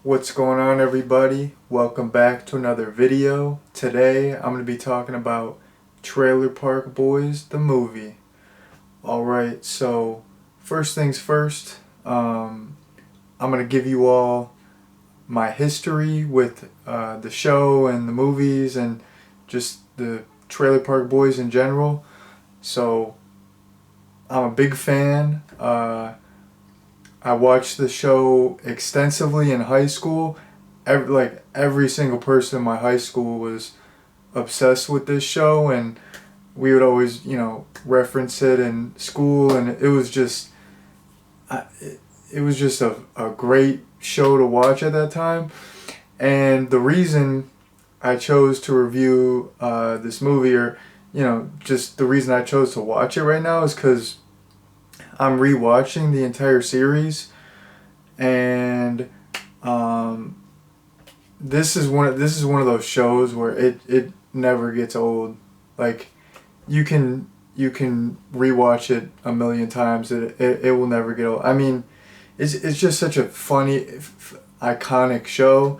What's going on, everybody? Welcome back to another video. Today I'm going to be talking about Trailer Park Boys, the movie. Alright, so first things first, I'm going to give you all my history with the show and the movies and just the Trailer Park Boys in general. So I'm a big fan. I watched the show extensively in high school. Every single person in my high school was obsessed with this show, and we would always, reference it in school, and it was just, it was just a great show to watch at that time. And the reason I chose to review this movie, or just the reason I chose to watch it right now, is because I'm rewatching the entire series, and this is one of those shows where it never gets old. Like you can rewatch it a million times. It will never get old. I mean, it's just such a funny, iconic show,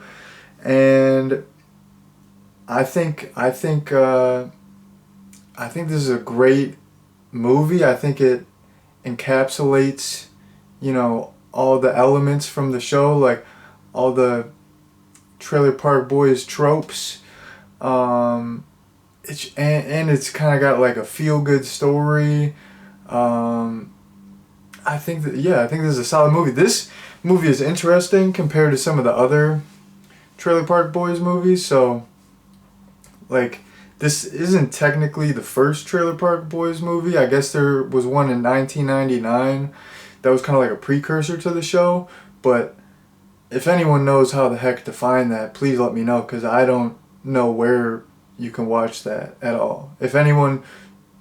and I think this is a great movie. I think it encapsulates, all the elements from the show, like all the Trailer Park Boys tropes. It's kind of got like a feel good story. I think this is a solid movie. This movie is interesting compared to some of the other Trailer Park Boys movies. So, like, this isn't technically the first Trailer Park Boys movie. I guess there was one in 1999 that was kind of like a precursor to the show. But if anyone knows how the heck to find that, please let me know, because I don't know where you can watch that at all. If anyone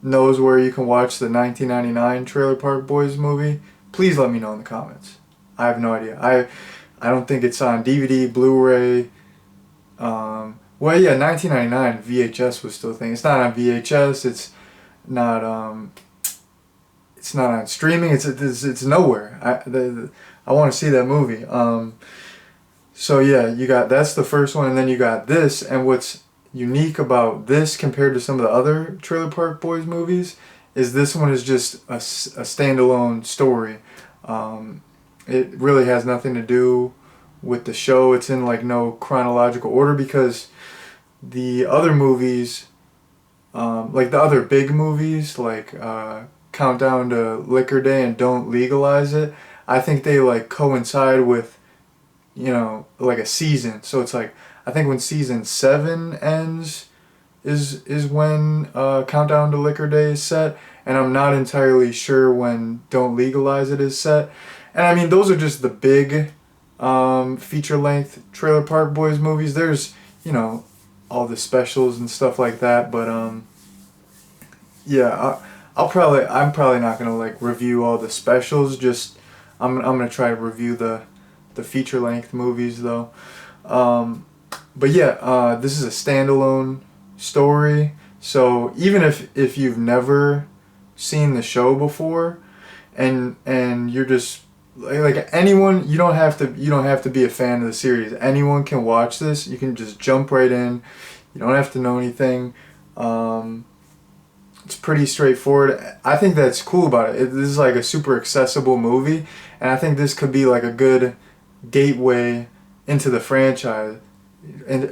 knows where you can watch the 1999 Trailer Park Boys movie, please let me know in the comments. I have no idea. I don't think it's on DVD, Blu-ray. Well, yeah, 1999 VHS was still a thing. It's not on VHS. It's not on streaming. It's nowhere. I want to see that movie. So yeah, that's the first one, and then you got this. And what's unique about this compared to some of the other Trailer Park Boys movies is this one is just a standalone story. It really has nothing to do with the show. It's in like no chronological order, because the other movies, like the other big movies, like Countdown to Liquor Day and Don't Legalize It, I think they like coincide with, like a season. So it's like, I think when season 7 ends is when Countdown to Liquor Day is set, and I'm not entirely sure when Don't Legalize It is set. And I mean, those are just the big feature-length Trailer Park Boys movies. There's, all the specials and stuff like that, but yeah, I'm probably not gonna like review all the specials. Just I'm gonna try to review the feature-length movies though. But yeah, this is a standalone story. So even if you've never seen the show before, and you're just like anyone, you don't have to be a fan of the series. Anyone can watch this. You can just jump right in. You don't have to know anything. It's pretty straightforward. I think that's cool about it. This is like a super accessible movie, and I think this could be like a good gateway into the franchise. And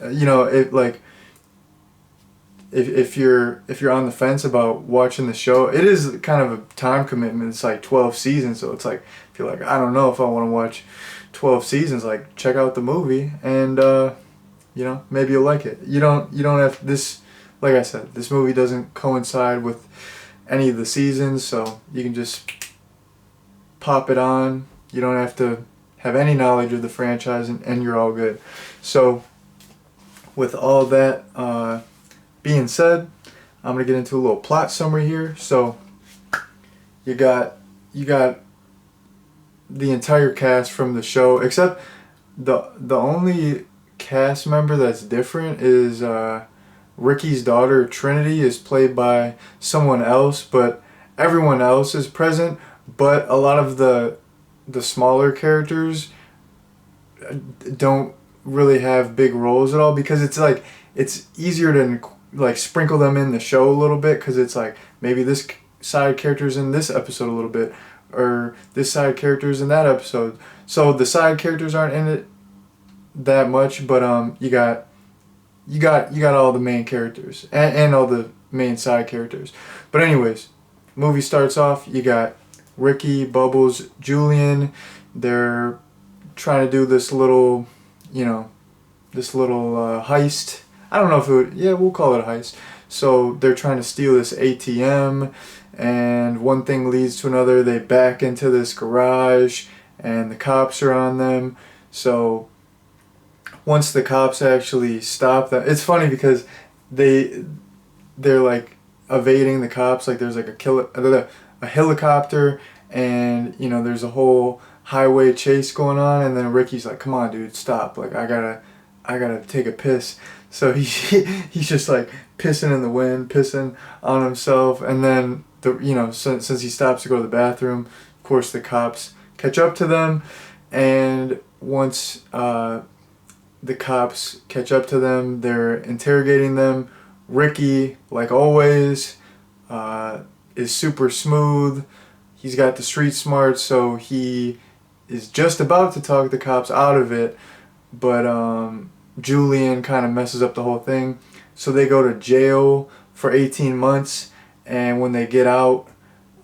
if you're on the fence about watching the show, it is kind of a time commitment. It's like 12 seasons, so it's like, if you're like, I don't know if I want to watch 12 seasons, like, check out the movie, and maybe you'll like it. You don't have this, like I said, this movie doesn't coincide with any of the seasons, so you can just pop it on. You don't have to have any knowledge of the franchise, and you're all good. So with all that being said, I'm gonna get into a little plot summary here. So you got the entire cast from the show, except the only cast member that's different is Ricky's daughter Trinity is played by someone else, but everyone else is present. But a lot of the smaller characters don't really have big roles at all, because it's like it's easier to like sprinkle them in the show a little bit, because it's like maybe this side character's in this episode a little bit, or this side character's in that episode. So the side characters aren't in it that much, but you got all the main characters and all the main side characters. But anyways, movie starts off, you got Ricky, Bubbles, Julian. They're trying to do this little, heist. I don't know if it would, yeah, we'll call it a heist. So they're trying to steal this ATM, and one thing leads to another. They back into this garage, and the cops are on them. So once the cops actually stop them, it's funny because they're like evading the cops. Like there's like a helicopter, and there's a whole highway chase going on, and then Ricky's like, "Come on, dude, stop! Like I gotta take a piss." So he's just like pissing in the wind, pissing on himself, and then since he stops to go to the bathroom, of course the cops catch up to them, and once the cops catch up to them, they're interrogating them. Ricky, like always, is super smooth. He's got the street smarts, so he is just about to talk the cops out of it, but Julian kind of messes up the whole thing. So they go to jail for 18 months, and when they get out,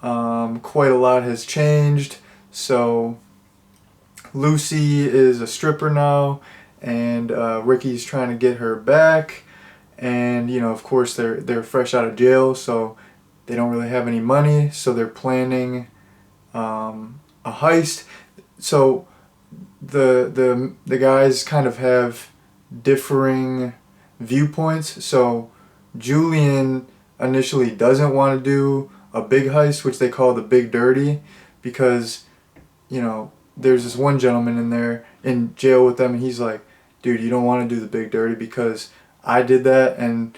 quite a lot has changed. So Lucy is a stripper now, and Ricky's trying to get her back, and of course they're fresh out of jail, so they don't really have any money, so they're planning a heist. So the guys kind of have differing viewpoints. So Julian initially doesn't want to do a big heist, which they call the Big Dirty, because there's this one gentleman in there in jail with them, and he's like, "Dude, you don't want to do the Big Dirty because I did that, and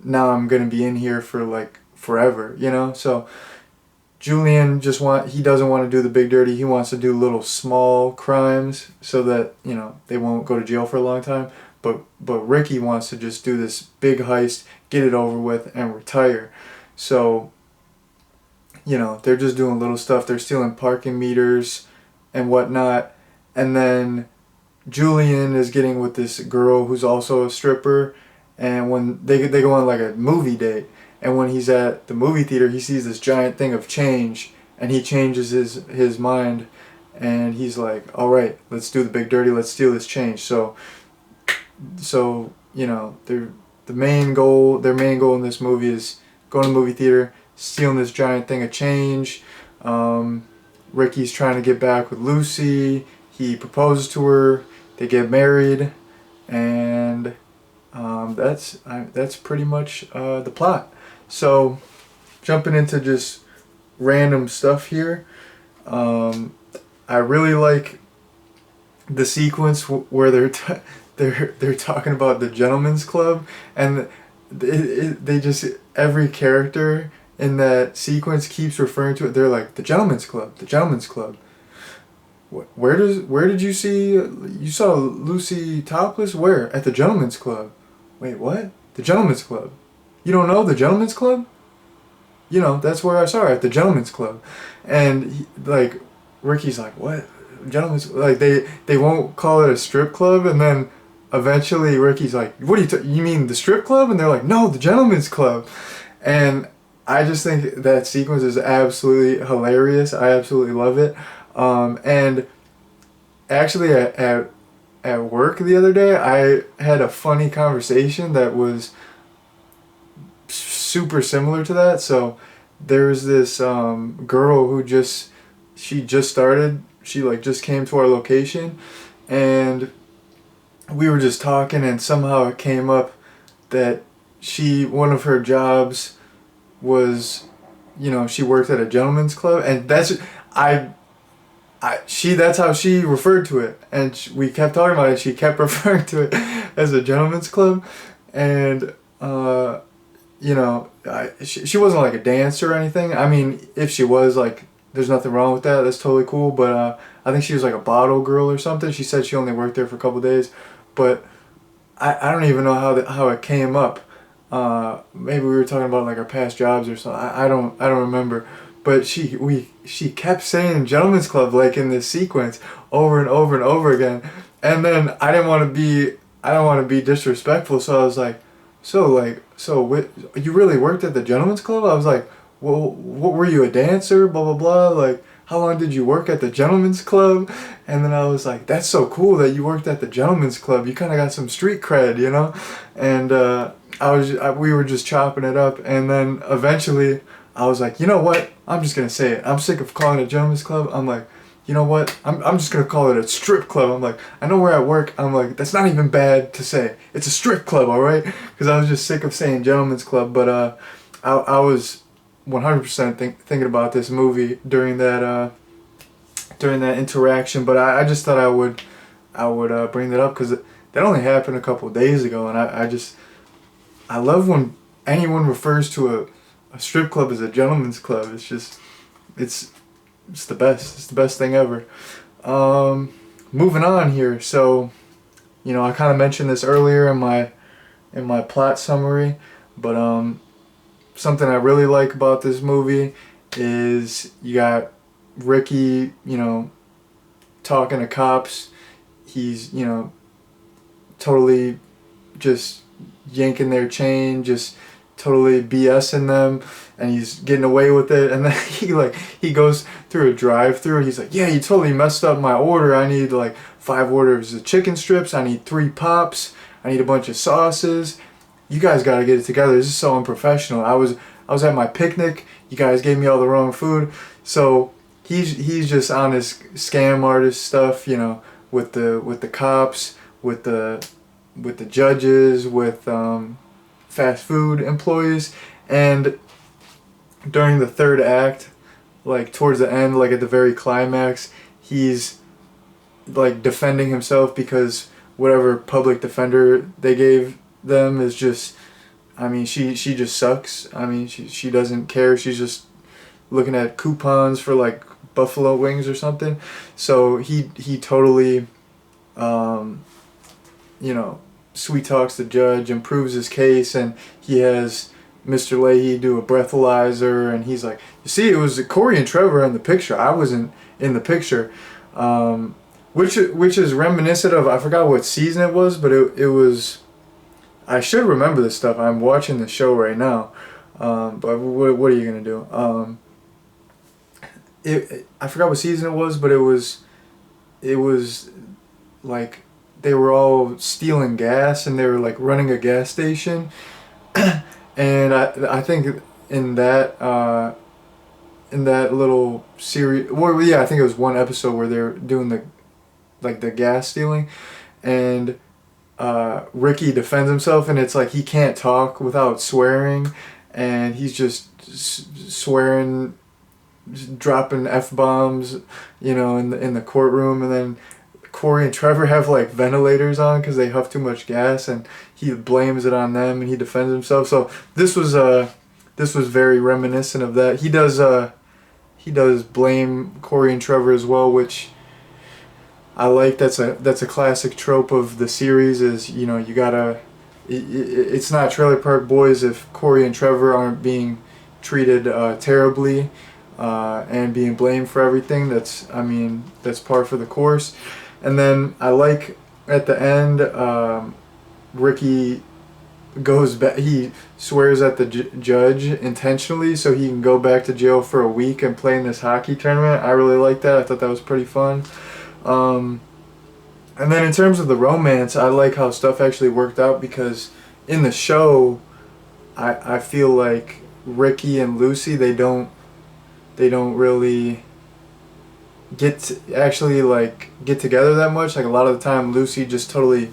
now I'm gonna be in here for like forever," So Julian he doesn't want to do the Big Dirty. He wants to do little small crimes so that they won't go to jail for a long time. But Ricky wants to just do this big heist, get it over with, and retire. So they're just doing little stuff. They're stealing parking meters and whatnot, and then Julian is getting with this girl who's also a stripper, and when they go on like a movie date, and when he's at the movie theater, he sees this giant thing of change, and he changes his mind, and he's like, "All right, let's do the Big Dirty. Let's steal this change." So their main goal in this movie is going to the movie theater, stealing this giant thing of change. Ricky's trying to get back with Lucy. He proposes to her. They get married, and that's pretty much the plot. So, jumping into just random stuff here, I really like the sequence where they're talking about the Gentlemen's Club, and they just, every character in that sequence keeps referring to it. They're like, the Gentlemen's Club, the Gentlemen's Club. Where did you see? You saw Lucy topless? Where? At the Gentlemen's Club. Wait, what? The Gentlemen's Club. You don't know the Gentlemen's Club? That's where I saw her, at the Gentlemen's Club. And Ricky's like, what? Gentlemen's, like they won't call it a strip club, and then eventually Ricky's like, what do you mean the strip club? And they're like, no, the Gentlemen's Club. And I just think that sequence is absolutely hilarious. I absolutely love it. And actually at work the other day, I had a funny conversation that was super similar to that. So there's this girl who just started. She just came to our location, and we were just talking, and somehow it came up that one of her jobs was, she worked at a gentleman's club, and that's how she referred to it, and we kept talking about it. She kept referring to it as a gentleman's club, and she wasn't like a dancer or anything. I mean, if she was, there's nothing wrong with that. That's totally cool. But I think she was like a bottle girl or something. She said she only worked there for a couple days, but I don't even know how it came up. Maybe we were talking about like our past jobs or something. I don't remember. But she kept saying Gentlemen's Club like in this sequence over and over and over again. And then I didn't want to be disrespectful, so I was like, you really worked at the Gentlemen's Club? I was like, well, what were you, a dancer? Blah blah blah. Like, how long did you work at the Gentlemen's Club? And then I was like, that's so cool that you worked at the Gentlemen's Club. You kind of got some street cred, you know? And we were just chopping it up, and then eventually I was like, you know what? I'm just gonna say it. I'm sick of calling it a Gentlemen's Club. I'm like, you know what? I'm just gonna call it a strip club. I'm like, I know we're at work. I'm like, that's not even bad to say. It's a strip club, all right? Because I was just sick of saying Gentlemen's Club. But I was 100% thinking about this movie during that interaction. But I just thought I would bring that up because that only happened a couple of days ago, and I love when anyone refers to a strip club as a gentleman's club. It's just it's the best. It's the best thing ever. Moving on here. So, you know, I kind of mentioned this earlier in my plot summary, but something I really like about this movie is you got Ricky, you know, talking to cops. He's, you know, totally just yanking their chain, just totally BSing them, and he's getting away with it. And then he goes through a drive-through and he's like, yeah, you totally messed up my order. I need like 5 orders of chicken strips. I need 3 pops. I need a bunch of sauces. You guys got to get it together. This is so unprofessional. I was at my picnic. You guys gave me all the wrong food. So he's just on his scam artist stuff, you know, with the cops, with the judges, with fast food employees. And during the third act, like towards the end, like at the very climax, he's like defending himself because whatever public defender they gave them is just, I mean, she just sucks. I mean, she doesn't care. She's just looking at coupons for like buffalo wings or something. So he totally you know, sweet talks the judge and proves his case, and he has Mr. Leahy do a breathalyzer, and he's like, you see, it was Corey and Trevor in the picture. I wasn't in the picture. Which is reminiscent of, I forgot what season it was, but it was, I should remember this stuff. I'm watching the show right now. But what are you going to do? I forgot what season it was, but it was like they were all stealing gas and they were like running a gas station. And I think in that little series, well, yeah, I think it was one episode where they're doing the gas stealing, and Ricky defends himself, and it's like he can't talk without swearing, and he's just swearing, dropping F-bombs, you know, in the courtroom. And then Corey and Trevor have like ventilators on because they huff too much gas, and he blames it on them, and he defends himself. So this was very reminiscent of that. He does blame Corey and Trevor as well, which I like. That's a classic trope of the series, is, you know, you gotta, it's not Trailer Park Boys if Corey and Trevor aren't being treated terribly and being blamed for everything. That's par for the course. And then I like at the end, Ricky goes back, he swears at the judge intentionally so he can go back to jail for a week and play in this hockey tournament. I really like that. I thought that was pretty fun. And then in terms of the romance, I like how stuff actually worked out, because in the show, I feel like Ricky and Lucy, they don't really get together that much. Like, a lot of the time Lucy just totally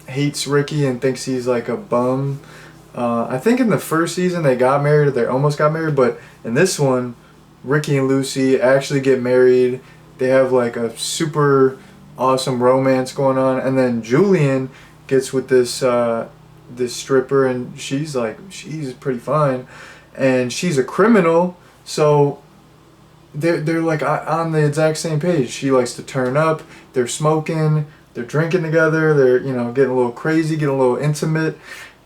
hates Ricky and thinks he's like a bum. I think in the first season they got married, or they almost got married, but in this one, Ricky and Lucy actually get married. They have like a super awesome romance going on, and then Julian gets with this stripper, and she's pretty fine, and she's a criminal. So they're like on the exact same page. She likes to turn up. They're smoking. They're drinking together. They're getting a little crazy, getting a little intimate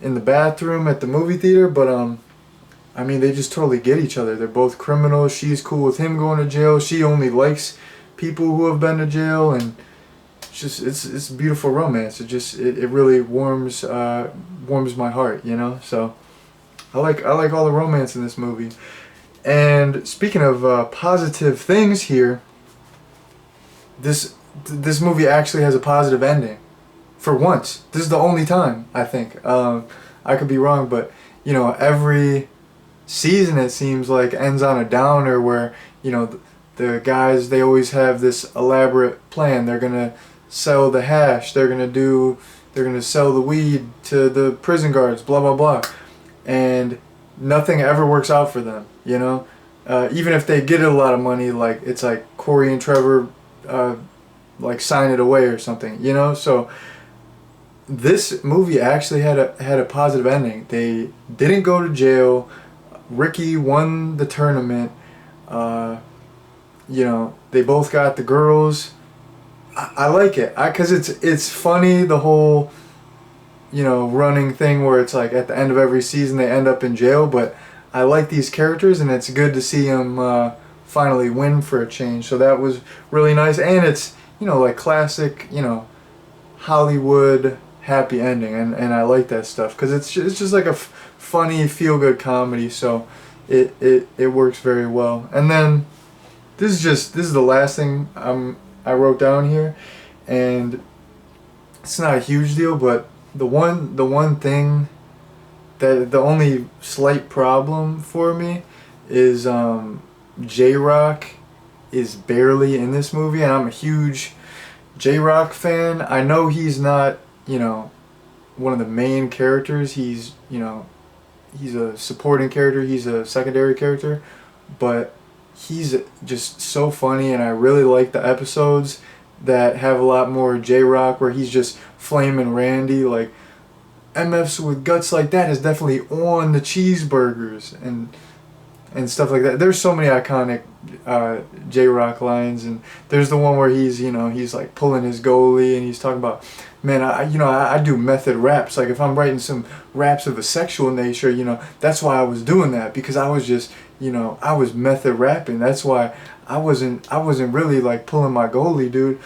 in the bathroom at the movie theater. But I mean, they just totally get each other. They're both criminals. She's cool with him going to jail. She only likes people who have been to jail, and it's a beautiful romance. It really warms my heart, So I like all the romance in this movie. And speaking of positive things here, this movie actually has a positive ending. For once, this is the only time, I think. I could be wrong, but every season it seems like ends on a downer where the guys, they always have this elaborate plan. They're gonna sell the hash. They're gonna sell the weed to the prison guards. Blah blah blah, and nothing ever works out for them. Even if they get a lot of money, like it's like Corey and Trevor, like sign it away or something. So this movie actually had a positive ending. They didn't go to jail. Ricky won the tournament. They both got the girls. I like it because it's funny, the whole running thing where it's like at the end of every season they end up in jail. But I like these characters, and it's good to see them finally win for a change. So that was really nice, and it's like classic Hollywood happy ending, and I like that stuff because it's just like a funny feel-good comedy. So it works very well. And then this is the last thing I wrote down here, and it's not a huge deal, but the one thing that the only slight problem for me is J-Rock is barely in this movie, and I'm a huge J-Rock fan. I know he's not one of the main characters. He's he's a supporting character. He's a secondary character, but he's just so funny, and I really like the episodes that have a lot more J-Rock, where he's just flaming Randy, like MFs with guts like that is definitely on the cheeseburgers and stuff like that. There's so many iconic J-Rock lines, and there's the one where he's like pulling his goalie, and he's talking about, man, I do method raps. Like if I'm writing some raps of a sexual nature, that's why I was doing that, because I was just I was method rapping. That's why I wasn't really like pulling my goalie, dude.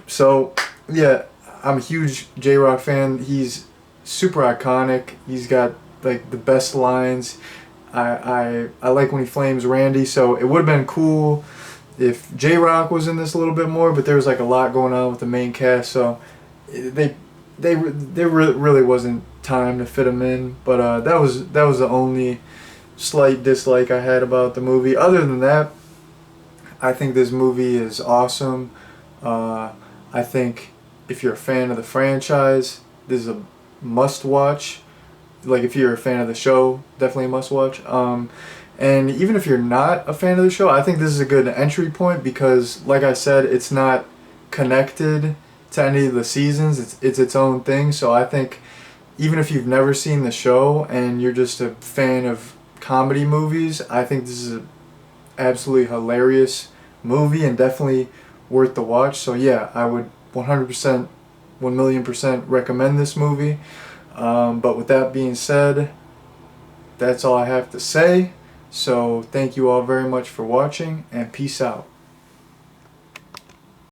So yeah, I'm a huge J-Rock fan. He's super iconic. He's got like the best lines. I like when he flames Randy. So it would have been cool if J-Rock was in this a little bit more, but there was like a lot going on with the main cast, so there really wasn't time to fit him in. But that was the only slight dislike I had about the movie. Other than that, I think this movie is awesome. I think if you're a fan of the franchise, this is a must-watch. Like if you're a fan of the show, definitely a must-watch. And even if you're not a fan of the show, I think this is a good entry point because, like I said, it's not connected to any of the seasons. It's its own thing. So I think even if you've never seen the show and you're just a fan of comedy movies, I think this is an absolutely hilarious movie and definitely worth the watch. So yeah, I would 100%, 1,000,000% recommend this movie. But with that being said, that's all I have to say. So thank you all very much for watching, and peace out.